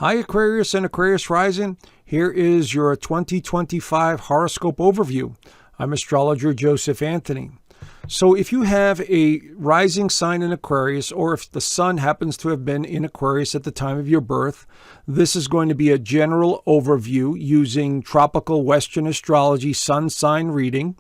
Hi Aquarius and Aquarius Rising. Here is your 2025 horoscope overview. I'm Astrologer Joseph Anthony. So if you have a rising sign in Aquarius, or if the sun happens to have been in Aquarius at the time of your birth, this is going to be a general overview using tropical Western astrology sun sign reading.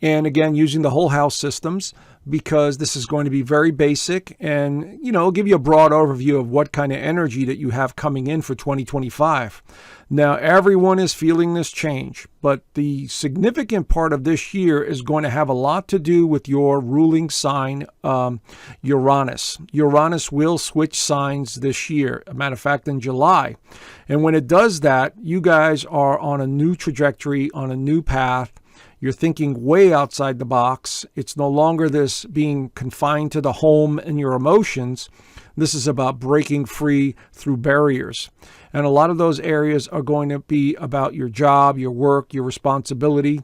And again, using the whole house systems, because this is going to be very basic and, give you a broad overview of what kind of energy that you have coming in for 2025. Now, everyone is feeling this change, but the significant part of this year is going to have a lot to do with your ruling sign, Uranus. Uranus will switch signs this year, a matter of fact, in July. And when it does that, you guys are on a new trajectory, on a new path. You're thinking way outside the box. It's no longer this being confined to the home and your emotions. This is about breaking free through barriers. And a lot of those areas are going to be about your job, your work, your responsibility,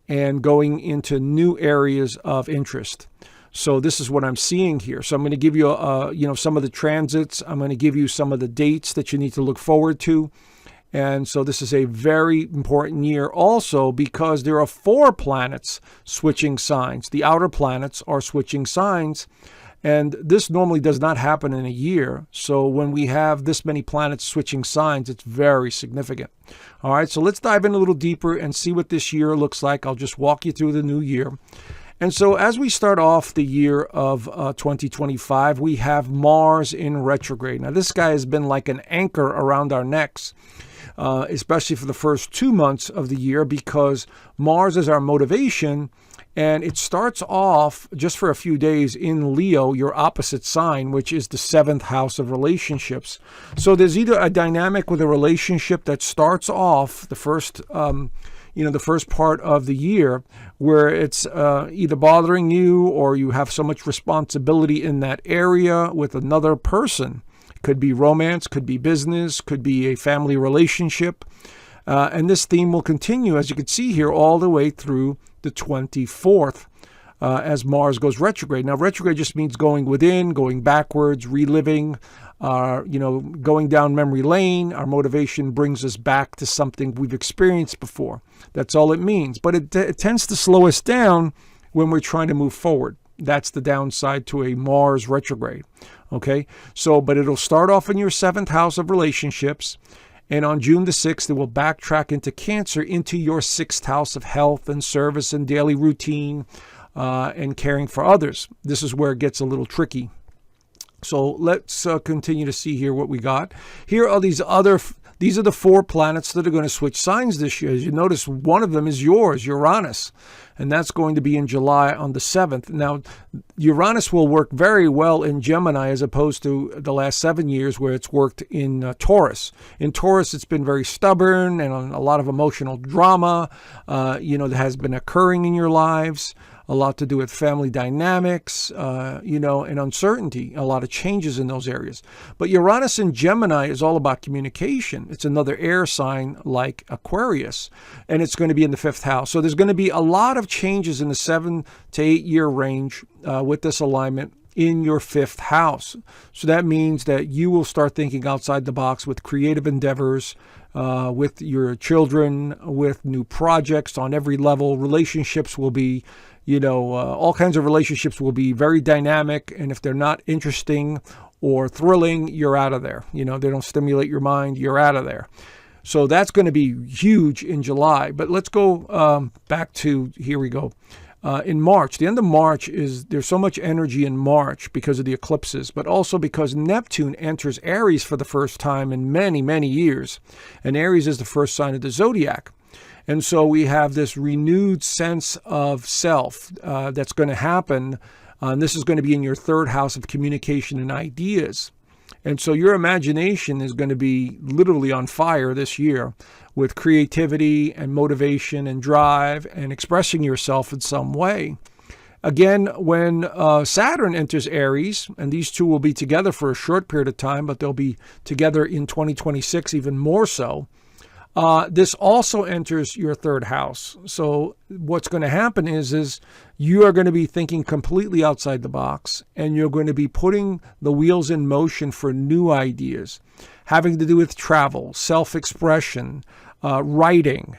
and going into new areas of interest. So this is what I'm seeing here. So I'm going to give you, some of the transits. I'm going to give you some of the dates that you need to look forward to. And so this is a very important year also because there are 4 planets switching signs. The outer planets are switching signs, and this normally does not happen in a year. So when we have this many planets switching signs, it's very significant. All right, so let's dive in a little deeper and see what this year looks like. I'll just walk you through the new year. And so as we start off the year of 2025, we have Mars in retrograde. Now, this guy has been like an anchor around our necks. Especially for the first 2 months of the year, because Mars is our motivation, and it starts off just for a few days in Leo, your opposite sign, which is the 7th house of relationships. So there's either a dynamic with a relationship that starts off the first part of the year where it's either bothering you or you have so much responsibility in that area with another person. Could be romance, could be business, could be a family relationship. And this theme will continue, as you can see here, all the way through the 24th as Mars goes retrograde. Now, retrograde just means going within, going backwards, reliving, going down memory lane. Our motivation brings us back to something we've experienced before. That's all it means. But it tends to slow us down when we're trying to move forward. That's the downside to a Mars retrograde. Okay, but it'll start off in your 7th house of relationships. And on June the 6th, it will backtrack into Cancer, into your 6th house of health and service and daily routine and caring for others. This is where it gets a little tricky. So let's continue to see here what we got. Here are these are the 4 planets that are going to switch signs this year. As you notice, one of them is yours, Uranus, and that's going to be in July on the 7th. Now, Uranus will work very well in Gemini as opposed to the last 7 years where it's worked in Taurus. In Taurus, it's been very stubborn and a lot of emotional drama, that has been occurring in your lives. A lot to do with family dynamics, and uncertainty, a lot of changes in those areas. But Uranus in Gemini is all about communication. It's another air sign like Aquarius, and it's going to be in the 5th house. So there's going to be a lot of changes in the 7 to 8 year range with this alignment in your 5th house. So that means that you will start thinking outside the box with creative endeavors, with your children, with new projects on every level. Relationships will be all kinds of relationships will be very dynamic, and if they're not interesting or thrilling, you're out of there. They don't stimulate your mind, you're out of there. So that's going to be huge in July. But let's go back to, here we go. In March, the end of March there's so much energy in March because of the eclipses, but also because Neptune enters Aries for the first time in many, many years. And Aries is the first sign of the zodiac. And so we have this renewed sense of self that's going to happen. And this is going to be in your 3rd house of communication and ideas. And so your imagination is going to be literally on fire this year with creativity and motivation and drive and expressing yourself in some way. Again, when Saturn enters Aries, and these two will be together for a short period of time, but they'll be together in 2026 even more so. This also enters your 3rd house. So what's going to happen is you are going to be thinking completely outside the box, and you're going to be putting the wheels in motion for new ideas. having to do with travel, self-expression, writing,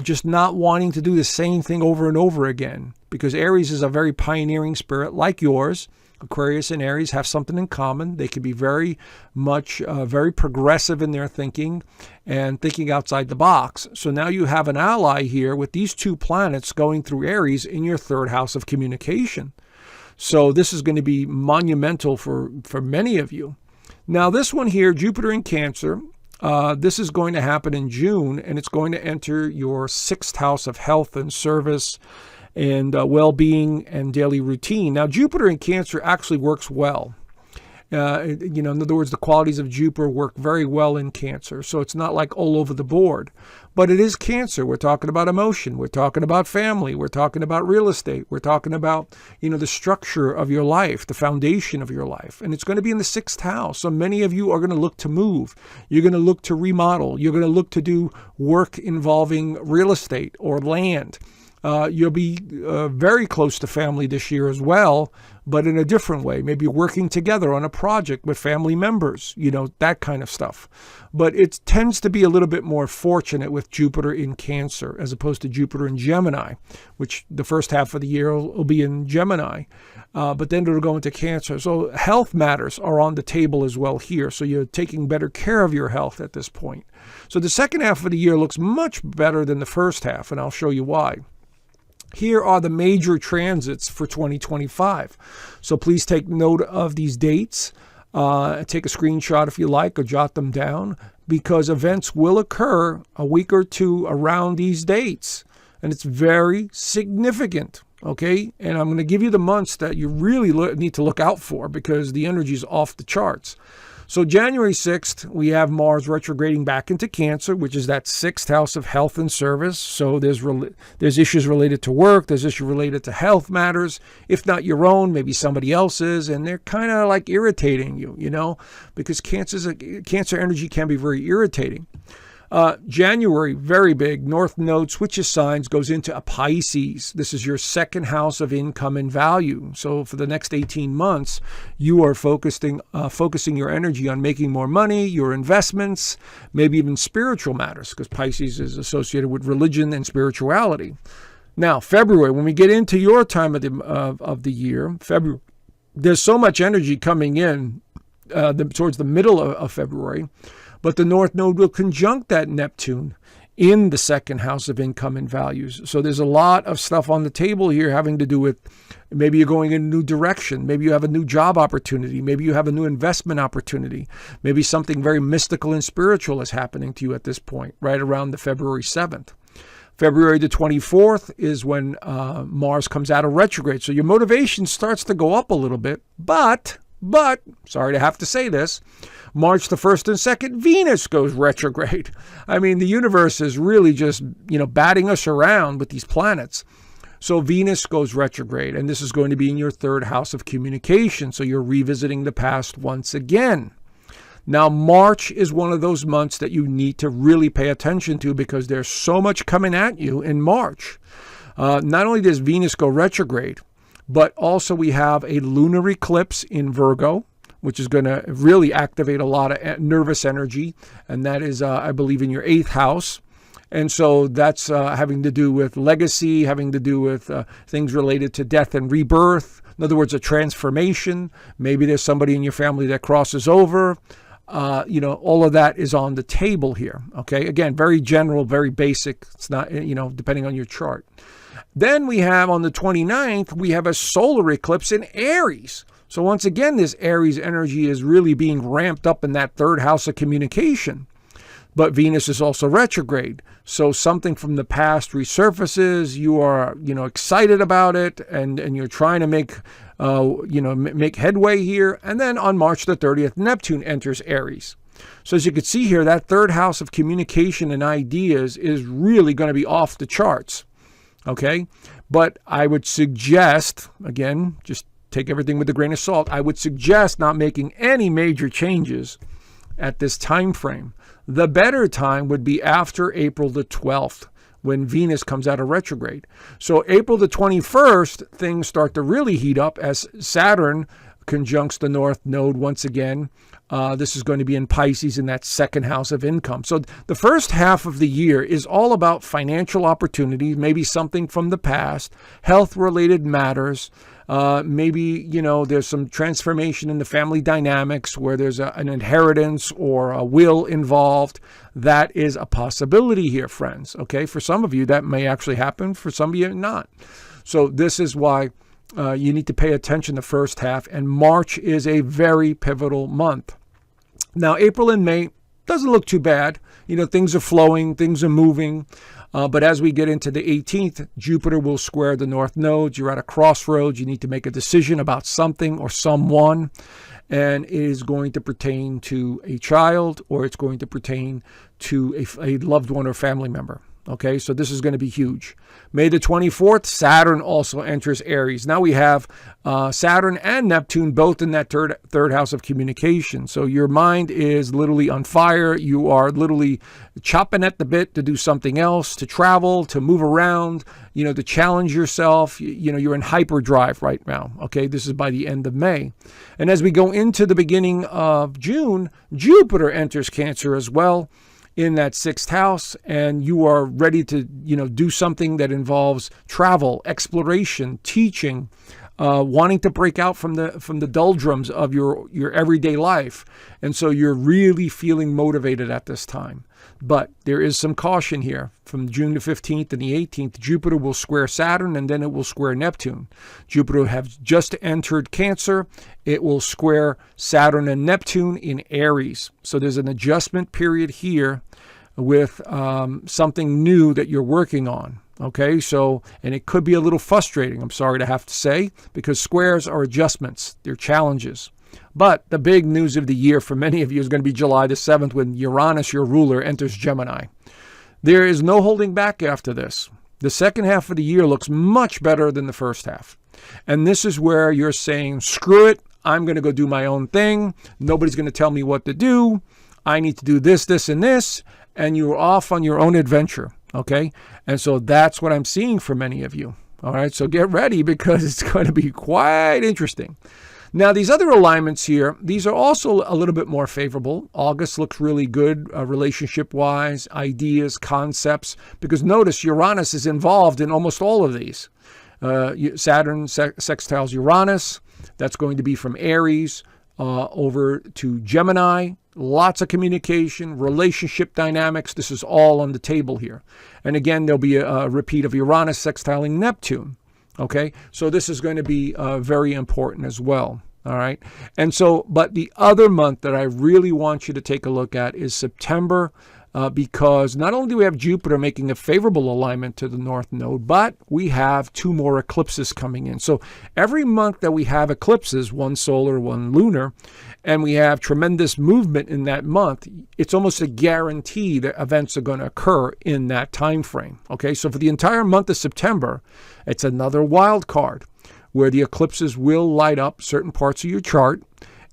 just not wanting to do the same thing over and over again, because Aries is a very pioneering spirit like yours. Aquarius and Aries have something in common. They can be very much, very progressive in their thinking and thinking outside the box. So now you have an ally here with these two planets going through Aries in your third house of communication. So this is going to be monumental for many of you. Now this one here, Jupiter in Cancer, this is going to happen in June, and it's going to enter your sixth house of health and service and well-being and daily routine. Now, Jupiter in Cancer actually works well. In other words, the qualities of Jupiter work very well in Cancer. So it's not like all over the board. But it is Cancer. We're talking about emotion. We're talking about family. We're talking about real estate. We're talking about, the structure of your life, the foundation of your life. And it's going to be in the sixth house. So many of you are going to look to move. You're going to look to remodel. You're going to look to do work involving real estate or land. You'll be very close to family this year as well, but in a different way. Maybe working together on a project with family members, that kind of stuff. But it tends to be a little bit more fortunate with Jupiter in Cancer as opposed to Jupiter in Gemini, which the first half of the year will be in Gemini. But then it'll go into Cancer. So health matters are on the table as well here. So you're taking better care of your health at this point. So the second half of the year looks much better than the first half, and I'll show you why. Here are the major transits for 2025. So please take note of these dates. Take a screenshot if you like, or jot them down, because events will occur a week or two around these dates. And it's very significant, okay? And I'm going to give you the months that you really need to look out for, because the energy is off the charts. So January 6th, we have Mars retrograding back into Cancer, which is that sixth house of health and service. So there's issues related to work. There's issues related to health matters. If not your own, maybe somebody else's. And they're kind of like irritating you, because Cancer energy can be very irritating. January, very big. North Node switches signs, goes into a Pisces. This is your second house of income and value. So for the next 18 months, you are focusing your energy on making more money, your investments, maybe even spiritual matters, because Pisces is associated with religion and spirituality. Now, February, when we get into your time of the year, February, there's so much energy coming in towards the middle of February. But the North Node will conjunct that Neptune in the second house of income and values. So there's a lot of stuff on the table here having to do with maybe you're going in a new direction. Maybe you have a new job opportunity. Maybe you have a new investment opportunity. Maybe something very mystical and spiritual is happening to you at this point, right around the February 7th. February the 24th is when Mars comes out of retrograde. So your motivation starts to go up a little bit, but, sorry to have to say this, March the 1st and 2nd, Venus goes retrograde. I mean, the universe is really just, batting us around with these planets. So Venus goes retrograde, and this is going to be in your third house of communication. So you're revisiting the past once again. Now, March is one of those months that you need to really pay attention to, because there's so much coming at you in March. Not only does Venus go retrograde, but also we have a lunar eclipse in Virgo, which is going to really activate a lot of nervous energy. And that is, I believe, in your 8th house. And so that's having to do with legacy, having to do with things related to death and rebirth. In other words, a transformation. Maybe there's somebody in your family that crosses over. All of that is on the table here. Okay. Again, very general, very basic. It's not, depending on your chart. Then we have on the 29th, we have a solar eclipse in Aries. So once again, this Aries energy is really being ramped up in that third house of communication. But Venus is also retrograde. So something from the past resurfaces. You are, excited about it, and you're trying to make headway here. And then on March the 30th, Neptune enters Aries. So as you can see here, that third house of communication and ideas is really going to be off the charts. Okay. But I would suggest, again, just take everything with a grain of salt. I would suggest not making any major changes at this time frame. The better time would be after April the 12th, when Venus comes out of retrograde. So April the 21st, things start to really heat up as Saturn conjuncts the North Node once again. This is going to be in Pisces in that second house of income. So the first half of the year is all about financial opportunities, maybe something from the past, health-related matters. Maybe, there's some transformation in the family dynamics where there's an inheritance or a will involved. That is a possibility here, friends. Okay, for some of you, that may actually happen. For some of you, not. So this is why you need to pay attention the first half. And March is a very pivotal month. Now, April and May doesn't look too bad. Things are flowing, things are moving. But as we get into the 18th, Jupiter will square the North Nodes. You're at a crossroads. You need to make a decision about something or someone. And it is going to pertain to a child, or it's going to pertain to a loved one or family member. Okay, so this is going to be huge. May the 24th, Saturn also enters Aries. Now we have Saturn and Neptune both in that third house of communication. So your mind is literally on fire. You are literally chopping at the bit to do something else, to travel, to move around, to challenge yourself. You're in hyperdrive right now. Okay, this is by the end of May. And as we go into the beginning of June, Jupiter enters Cancer as well, in that sixth house, and you are ready to, do something that involves travel, exploration, teaching, wanting to break out from the doldrums of your everyday life. And so you're really feeling motivated at this time. But there is some caution here. From June the 15th and the 18th, Jupiter will square Saturn, and then it will square Neptune. Jupiter will have just entered Cancer. It will square Saturn and Neptune in Aries. So there's an adjustment period here with something new that you're working on. Okay, and it could be a little frustrating, I'm sorry to have to say, because squares are adjustments. They're challenges. But the big news of the year for many of you is going to be July the 7th when Uranus, your ruler, enters Gemini. There is no holding back after this. The second half of the year looks much better than the first half. And this is where you're saying, screw it, I'm going to go do my own thing. Nobody's going to tell me what to do. I need to do this, this, and this. And you're off on your own adventure. Okay? And so that's what I'm seeing for many of you. All right? So get ready because it's going to be quite interesting. Now, these other alignments here, these are also a little bit more favorable. August looks really good relationship-wise, ideas, concepts, because notice Uranus is involved in almost all of these. Saturn sextiles Uranus. That's going to be from Aries over to Gemini. Lots of communication, relationship dynamics. This is all on the table here. And again, there'll be a repeat of Uranus sextiling Neptune. Okay, so this is going to be very important as well. All right. And so, but the other month that I really want you to take a look at is September, because not only do we have Jupiter making a favorable alignment to the North Node, but we have 2 more eclipses coming in. So every month that we have eclipses, one solar, one lunar, and we have tremendous movement in that month, it's almost a guarantee that events are going to occur in that time frame. Okay, so for the entire month of September, it's another wild card where the eclipses will light up certain parts of your chart,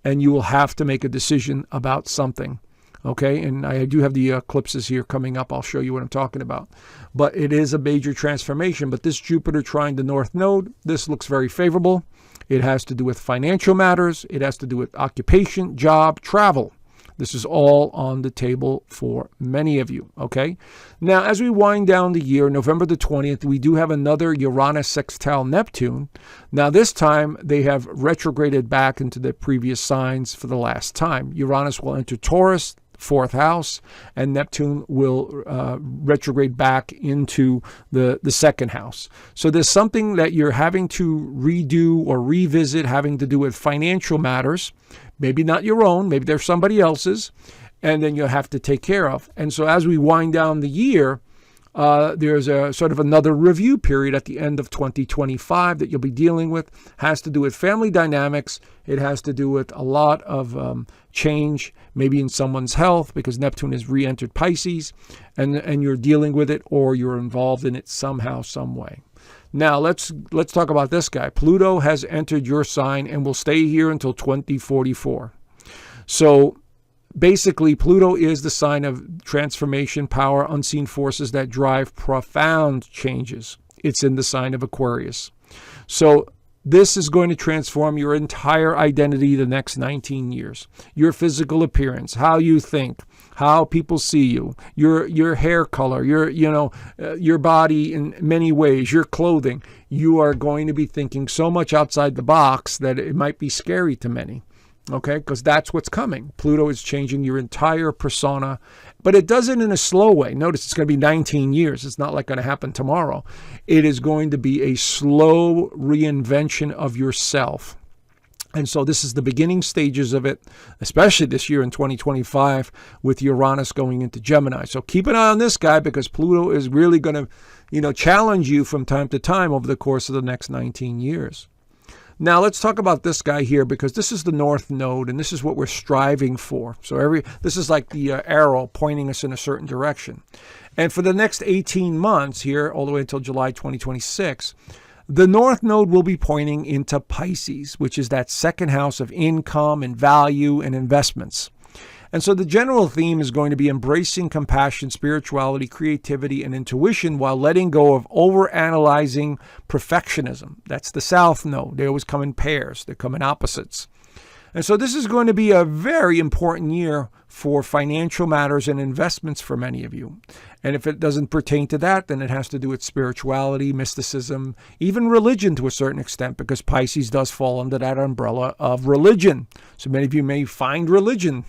and you will have to make a decision about something. Okay, and I do have the eclipses here coming up. I'll show you what I'm talking about. But it is a major transformation. But this Jupiter trine the North Node, this looks very favorable. It has to do with financial matters. It has to do with occupation, job, travel. This is all on the table for many of you, okay? Now, as we wind down the year, November the 20th, we do have another Uranus sextile Neptune. Now, this time, they have retrograded back into the previous signs for the last time. Uranus will enter Taurus, 4th house, and Neptune will retrograde back into the 2nd house. So there's something that you're having to redo or revisit having to do with financial matters, maybe not your own, maybe they're somebody else's, and then you'll have to take care of. And so as we wind down the year, there's a sort of another review period at the end of 2025 that you'll be dealing with. Has to do with family dynamics. It has to do with a lot of change, maybe in someone's health, because Neptune has re-entered Pisces, and you're dealing with it or you're involved in it somehow, some way. Now, let's talk about this guy. Pluto has entered your sign and will stay here until 2044. So basically, Pluto is the sign of transformation, power, unseen forces that drive profound changes. It's in the sign of Aquarius. So This is going to transform your entire identity the next 19 years. Your physical appearance, how you think, how people see you, your hair color, your body in many ways, your clothing. You are going to be thinking so much outside the box that it might be scary to many. Okay, because that's what's coming. Pluto is changing your entire persona, but it does it in a slow way. Notice it's going to be 19 years. It's not like going to happen tomorrow. It is going to be a slow reinvention of yourself. And so this is the beginning stages of it, especially this year in 2025 with Uranus going into Gemini. So keep an eye on this guy because Pluto is really going to, challenge you from time to time over the course of the next 19 years. Now let's talk about this guy here because this is the North Node and this is what we're striving for. So this is like the arrow pointing us in a certain direction. And for the next 18 months here, all the way until July 2026, the North Node will be pointing into Pisces, which is that second house of income and value and investments. And so the general theme is going to be embracing compassion, spirituality, creativity, and intuition while letting go of overanalyzing perfectionism. That's the South Node. They always come in pairs. They come in opposites. And so this is going to be a very important year for financial matters and investments for many of you. And if it doesn't pertain to that, then it has to do with spirituality, mysticism, even religion to a certain extent, because Pisces does fall under that umbrella of religion. So many of you may find religion,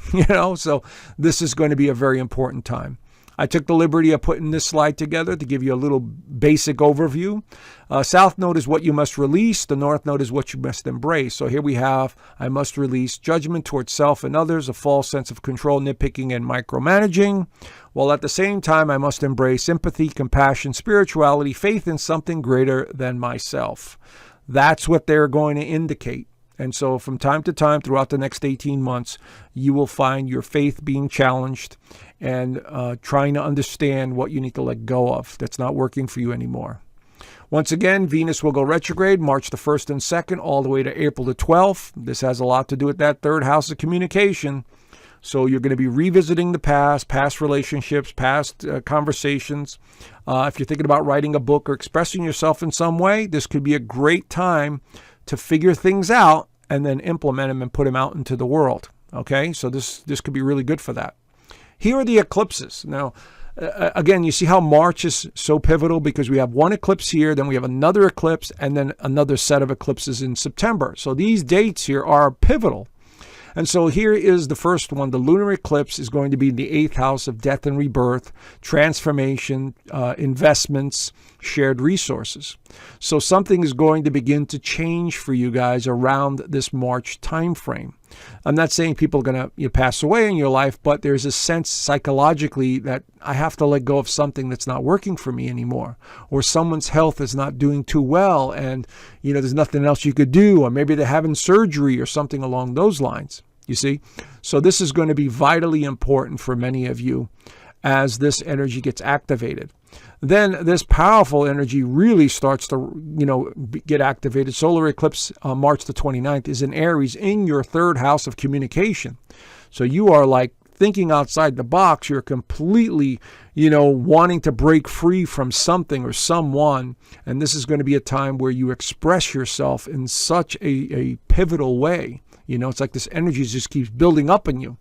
so this is going to be a very important time. I took the liberty of putting this slide together to give you a little basic overview. South Node is what you must release. The North Node is what you must embrace. So here we have, I must release judgment towards self and others, a false sense of control, nitpicking, and micromanaging. While at the same time, I must embrace empathy, compassion, spirituality, faith in something greater than myself. That's what they're going to indicate. And so from time to time throughout the next 18 months, you will find your faith being challenged and trying to understand what you need to let go of that's not working for you anymore. Once again, Venus will go retrograde March the 1st and 2nd all the way to April the 12th. This has a lot to do with that third house of communication. So you're going to be revisiting the past relationships, past conversations. If you're thinking about writing a book or expressing yourself in some way, this could be a great time to figure things out and then implement them and put them out into the world. Okay, so this could be really good for that. Here are the eclipses. Now, again, you see how March is so pivotal because we have one eclipse here, then we have another eclipse, and then another set of eclipses in September. So these dates here are pivotal. And so here is the first one. The lunar eclipse is going to be in the 8th house of death and rebirth, transformation, investments, shared resources. So something is going to begin to change for you guys around this March timeframe. I'm not saying people are going to pass away in your life, but there's a sense psychologically that I have to let go of something that's not working for me anymore, or someone's health is not doing too well and there's nothing else you could do, or maybe they're having surgery or something along those lines. You see? So this is going to be vitally important for many of you as this energy gets activated. Then this powerful energy really starts to, get activated. Solar eclipse March the 29th is in Aries in your third house of communication. So you are like thinking outside the box. You're completely, wanting to break free from something or someone. And this is going to be a time where you express yourself in such a pivotal way. It's like this energy just keeps building up in you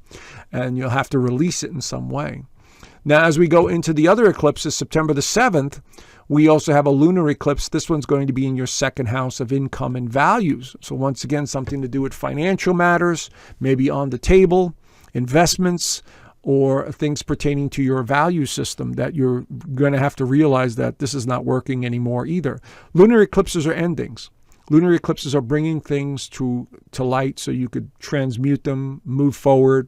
and you'll have to release it in some way. Now, as we go into the other eclipses, September the 7th, we also have a lunar eclipse. This one's going to be in your second house of income and values. So once again, something to do with financial matters, maybe on the table, investments, or things pertaining to your value system that you're going to have to realize that this is not working anymore either. Lunar eclipses are endings. Lunar eclipses are bringing things to light so you could transmute them, move forward,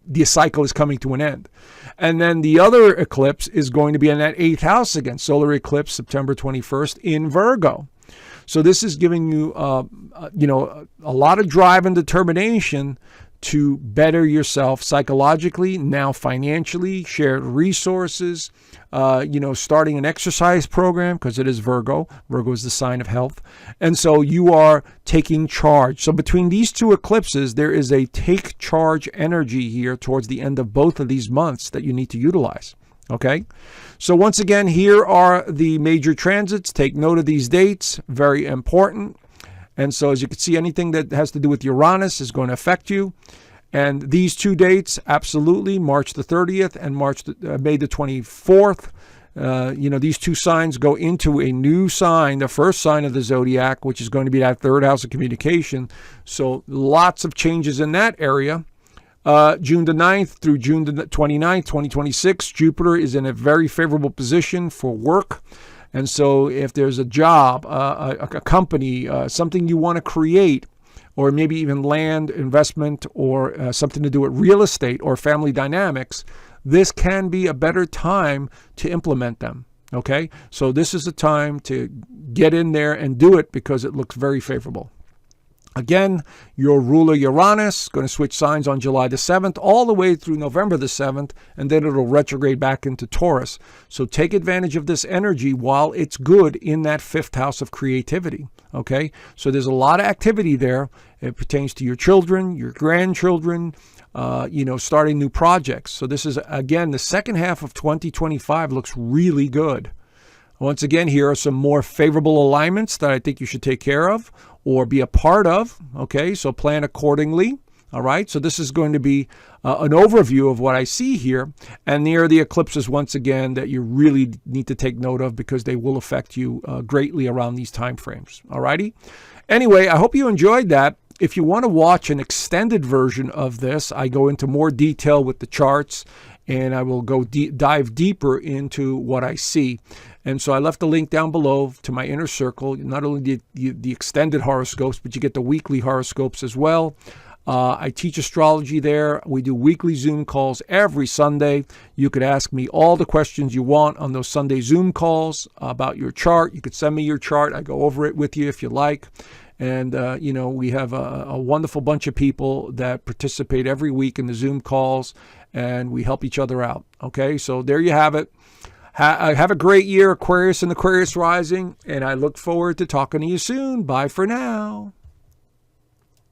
the cycle is coming to an end. And then the other eclipse is going to be in that 8th house again, solar eclipse, September 21st in Virgo. So this is giving you, a lot of drive and determination to better yourself psychologically, now financially, shared resources, starting an exercise program because it is Virgo. Virgo is the sign of health. And so you are taking charge. So between these two eclipses, there is a take charge energy here towards the end of both of these months that you need to utilize. Okay, so once again, here are the major transits. Take note of these dates, very important. And so as you can see, anything that has to do with Uranus is going to affect you. And these two dates, absolutely, March the 30th and May the 24th. These two signs go into a new sign, the first sign of the zodiac, which is going to be that third house of communication. So lots of changes in that area. June the 9th through June the 29th, 2026, Jupiter is in a very favorable position for work. And so if there's a job, a company, something you want to create, or maybe even land investment, or something to do with real estate or family dynamics, this can be a better time to implement them. Okay? So this is a time to get in there and do it because it looks very favorable. Again, your ruler Uranus is going to switch signs on July the 7th all the way through November the 7th, and then it'll retrograde back into Taurus. So take advantage of this energy while it's good in that fifth house of creativity. Okay? So there's a lot of activity there. It pertains to your children, your grandchildren, starting new projects. So this is, again, the second half of 2025 looks really good. Once again, here are some more favorable alignments that I think you should take care of or be a part of. Okay, so plan accordingly. All right, so this is going to be an overview of what I see here. And there are the eclipses, once again, that you really need to take note of because they will affect you greatly around these time frames. All righty. Anyway, I hope you enjoyed that. If you want to watch an extended version of this, I go into more detail with the charts, and I will go dive deeper into what I see. And so I left a link down below to my inner circle. Not only the extended horoscopes, but you get the weekly horoscopes as well. I teach astrology there. We do weekly Zoom calls every Sunday. You could ask me all the questions you want on those Sunday Zoom calls about your chart. You could send me your chart. I go over it with you if you like. And, we have a wonderful bunch of people that participate every week in the Zoom calls, and we help each other out. Okay, so there you have it. Have a great year, Aquarius and Aquarius rising, and I look forward to talking to you soon. Bye for now.